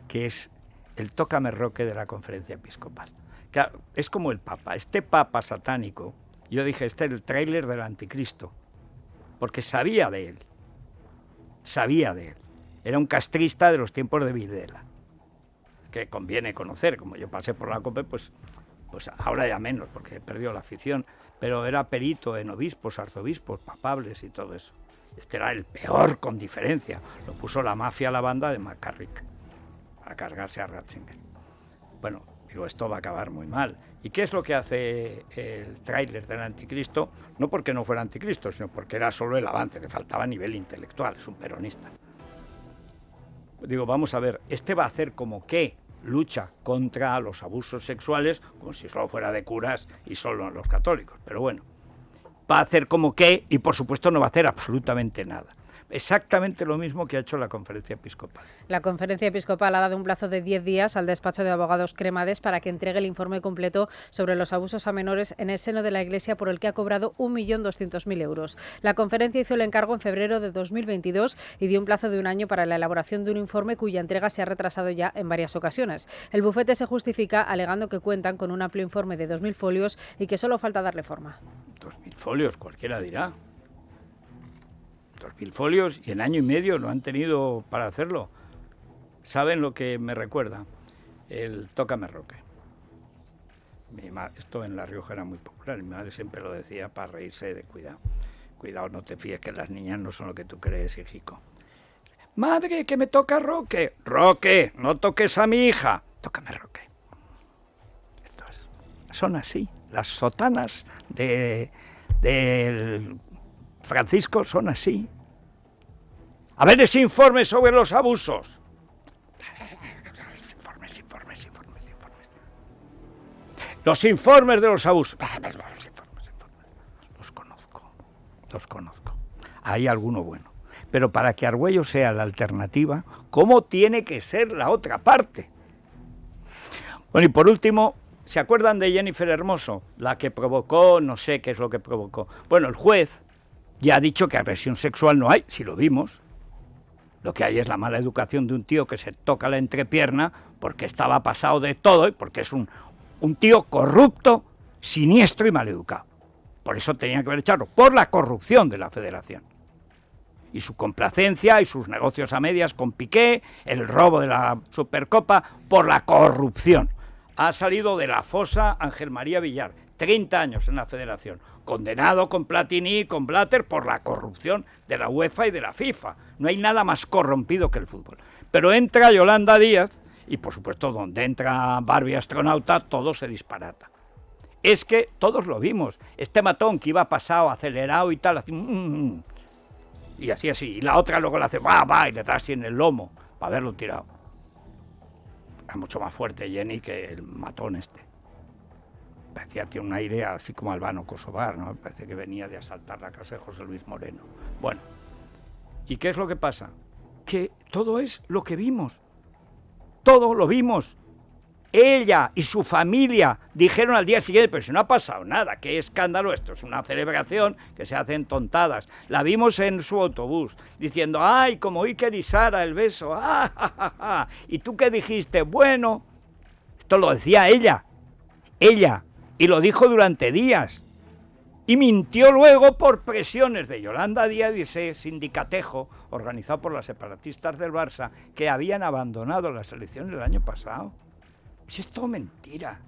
que es el tócame roque de la conferencia episcopal. Claro, es como el Papa, este Papa satánico, yo dije, este es el tráiler del anticristo, porque sabía de él. sabía de él. Era un castrista de los tiempos de Videla, que conviene conocer. Como yo pasé por la COPE, pues ahora ya menos, porque he perdido la afición, pero era perito en obispos, arzobispos, papables y todo eso. Este era el peor, con diferencia. Lo puso la mafia a la banda de McCarrick a cargarse a Ratzinger. Bueno, digo, esto va a acabar muy mal. ¿Y qué es lo que hace el tráiler del Anticristo? No porque no fuera Anticristo, sino porque era solo el avance, le faltaba nivel intelectual, es un peronista. Digo, vamos a ver, este va a hacer como que lucha contra los abusos sexuales, como si solo fuera de curas y solo en los católicos, pero bueno, va a hacer como que, y por supuesto no va a hacer absolutamente nada. Exactamente lo mismo que ha hecho la Conferencia Episcopal. La Conferencia Episcopal ha dado un plazo de 10 días al despacho de abogados Cremades para que entregue el informe completo sobre los abusos a menores en el seno de la Iglesia, por el que ha cobrado 1.200.000 euros. La conferencia hizo el encargo en febrero de 2022 y dio un plazo de un año para la elaboración de un informe cuya entrega se ha retrasado ya en varias ocasiones. El bufete se justifica alegando que cuentan con un amplio informe de 2.000 folios y que solo falta darle forma. 2.000 folios, cualquiera dirá. 2.000 folios y en año y medio lo han tenido para hacerlo. ¿Saben lo que me recuerda? El Tócame Roque. Esto en La Rioja era muy popular, mi madre siempre lo decía para reírse de cuidado. Cuidado, no te fíes que las niñas no son lo que tú crees, hijico. Madre, que me toca Roque. Roque, no toques a mi hija. Tócame Roque. Son así. Las sotanas del Francisco son así. A ver ese informe sobre los abusos. Informes. Los informes de los abusos. Los conozco. Hay alguno bueno. Pero para que Argüello sea la alternativa, ¿cómo tiene que ser la otra parte? Bueno, y por último, ¿se acuerdan de Jennifer Hermoso? La que provocó, no sé qué es lo que provocó. Bueno, el juez ya ha dicho que agresión sexual no hay, si lo vimos. Lo que hay es la mala educación de un tío que se toca la entrepierna porque estaba pasado de todo y porque es un tío corrupto, siniestro y maleducado. Por eso tenían que haber echado, por la corrupción de la Federación. Y su complacencia y sus negocios a medias con Piqué, el robo de la Supercopa, por la corrupción. Ha salido de la fosa Ángel María Villar, 30 años en la Federación, condenado con Platini y con Blatter por la corrupción de la UEFA y de la FIFA. No hay nada más corrompido que el fútbol. Pero entra Yolanda Díaz y, por supuesto, donde entra Barbie astronauta, todo se disparata. Es que todos lo vimos. Este matón que iba pasado, acelerado y tal, así, y así, y la otra luego le hace va, y le da así en el lomo para haberlo tirado. Es mucho más fuerte Jenny que el matón este. Parecía, tiene un aire así como Albano Kosovar, ¿no? Parece que venía de asaltar la casa de José Luis Moreno. Bueno, ¿y qué es lo que pasa? Que todo es lo que vimos. Todo lo vimos. Ella y su familia dijeron al día siguiente, pero si no ha pasado nada, qué escándalo, esto es una celebración que se hacen tontadas. La vimos en su autobús, diciendo, ay, como Iker y Sara, el beso, ¿Y tú qué dijiste? Bueno, esto lo decía ella, y lo dijo durante días, y mintió luego por presiones de Yolanda Díaz y ese sindicatejo organizado por las separatistas del Barça, que habían abandonado las elecciones el año pasado. Si es todo mentira.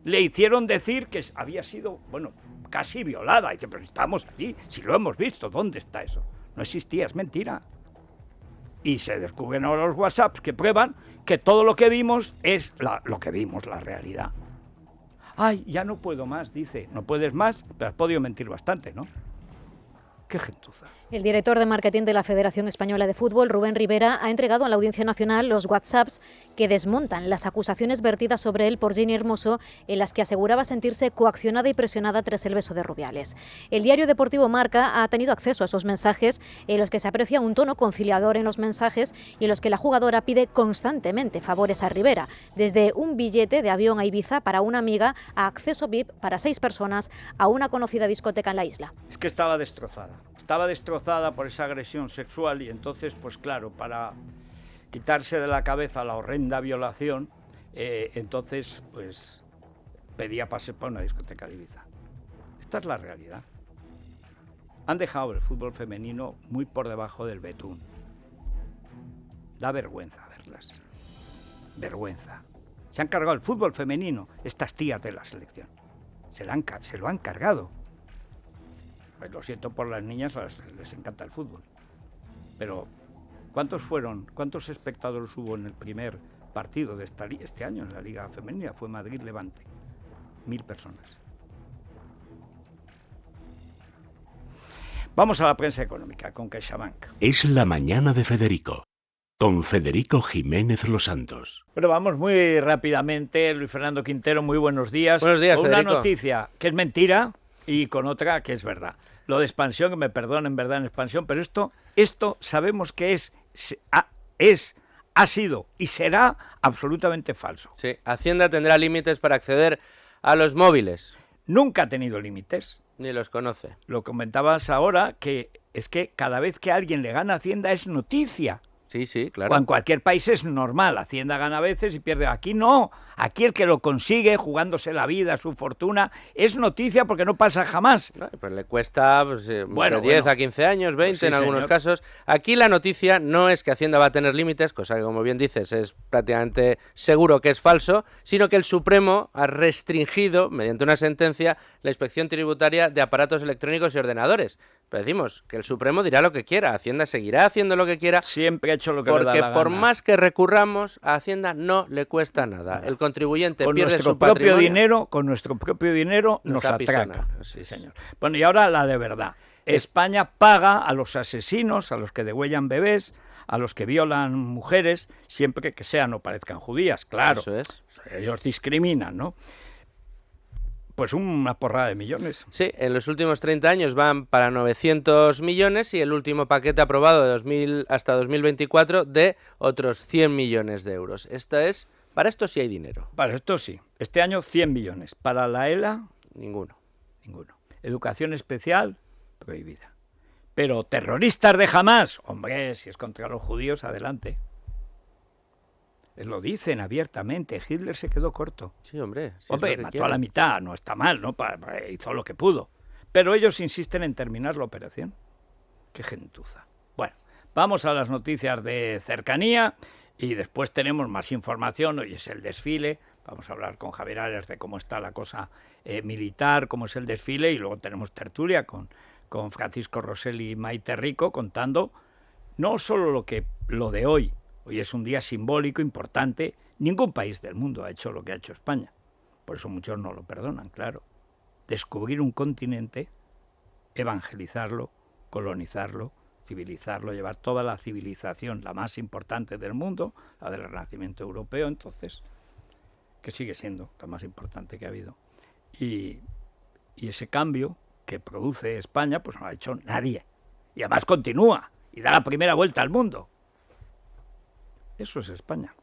Le hicieron decir que había sido, casi violada. Y dice, pero estamos allí, si lo hemos visto, ¿dónde está eso? No existía, es mentira. Y se descubren ahora los WhatsApps que prueban que todo lo que vimos es lo que vimos, la realidad. Ay, ya no puedo más, dice. No puedes más, pero has podido mentir bastante, ¿no? Qué gentuza. El director de marketing de la Federación Española de Fútbol, Rubén Rivera, ha entregado a la Audiencia Nacional los WhatsApps que desmontan las acusaciones vertidas sobre él por Jenny Hermoso, en las que aseguraba sentirse coaccionada y presionada tras el beso de Rubiales. El diario deportivo Marca ha tenido acceso a esos mensajes en los que se aprecia un tono conciliador en los mensajes y en los que la jugadora pide constantemente favores a Rivera, desde un billete de avión a Ibiza para una amiga a acceso VIP para 6 personas a una conocida discoteca en la isla. Es que estaba destrozada por esa agresión sexual y entonces, pues claro, para quitarse de la cabeza la horrenda violación, entonces, pues pedía pase para una discoteca de Ibiza. Esta es la realidad. Han dejado el fútbol femenino muy por debajo del betún. Da vergüenza verlas. Vergüenza. Se han cargado el fútbol femenino, estas tías de la selección. Se lo han cargado. Pues lo siento por las niñas, les encanta el fútbol. Pero, ¿cuántos espectadores hubo en el primer partido de este año en la Liga Femenina? Fue Madrid-Levante. 1000 personas. Vamos a la prensa económica con CaixaBank. Es la mañana de Federico, con Federico Jiménez Los Santos. Bueno, vamos muy rápidamente. Luis Fernando Quintero, muy buenos días. Buenos días, con Federico. Una noticia que es mentira y con otra que es verdad. Lo de expansión, que me perdonen, verdad, en expansión, pero esto sabemos que ha sido y será absolutamente falso. Sí, Hacienda tendrá límites para acceder a los móviles. Nunca ha tenido límites. Ni los conoce. Lo comentabas ahora, que es que cada vez que alguien le gana a Hacienda es noticia. Sí, sí, claro. O en cualquier país es normal, Hacienda gana a veces y pierde. Aquí no, aquí el que lo consigue, jugándose la vida, su fortuna, es noticia porque no pasa jamás. No, pues le cuesta pues, de 10 a 15 años, 20 Pues sí, en algunos señor. casos. Aquí la noticia no es que Hacienda va a tener límites, cosa que, como bien dices, es prácticamente seguro que es falso, sino que el Supremo ha restringido, mediante una sentencia, la inspección tributaria de aparatos electrónicos y ordenadores. Pero decimos que el Supremo dirá lo que quiera, Hacienda seguirá haciendo lo que quiera. Siempre ha hecho lo que le da porque la por gana. más que recurramos, a Hacienda no le cuesta nada. El contribuyente Con pierde nuestro su propio patrimonio. dinero, con nuestro propio dinero nos apisonan. atracan. Sí, señor. Bueno, y ahora la de verdad. España paga a los asesinos, a los que degüellan bebés, a los que violan mujeres, siempre que sean o parezcan judías, claro. Eso es. Ellos discriminan, ¿no? Pues una porrada de millones. Sí, en los últimos 30 años van para 900 millones y el último paquete aprobado de 2000 hasta 2024 de otros 100 millones de euros. Para esto sí hay dinero. Para esto sí. Este año 100 millones. Para la ELA, ninguno. Educación especial, prohibida. Pero terroristas de Hamás, hombre, si es contra los judíos, adelante. Lo dicen abiertamente, Hitler se quedó corto. Sí, hombre. Si hombre, mató a la mitad, no está mal, ¿no? Hizo lo que pudo. Pero ellos insisten en terminar la operación. Qué gentuza. Bueno, vamos a las noticias de cercanía y después tenemos más información. Hoy es el desfile, vamos a hablar con Javier Arias de cómo está la cosa militar, cómo es el desfile, y luego tenemos tertulia con Francisco Rosell y Maite Rico contando no solo lo de hoy. Hoy es un día simbólico, importante. Ningún país del mundo ha hecho lo que ha hecho España. Por eso muchos no lo perdonan, claro. Descubrir un continente, evangelizarlo, colonizarlo, civilizarlo, llevar toda la civilización, la más importante del mundo, la del Renacimiento europeo, entonces, que sigue siendo la más importante que ha habido. Y ese cambio que produce España, pues no lo ha hecho nadie. Y además continúa y da la primera vuelta al mundo. Eso es España.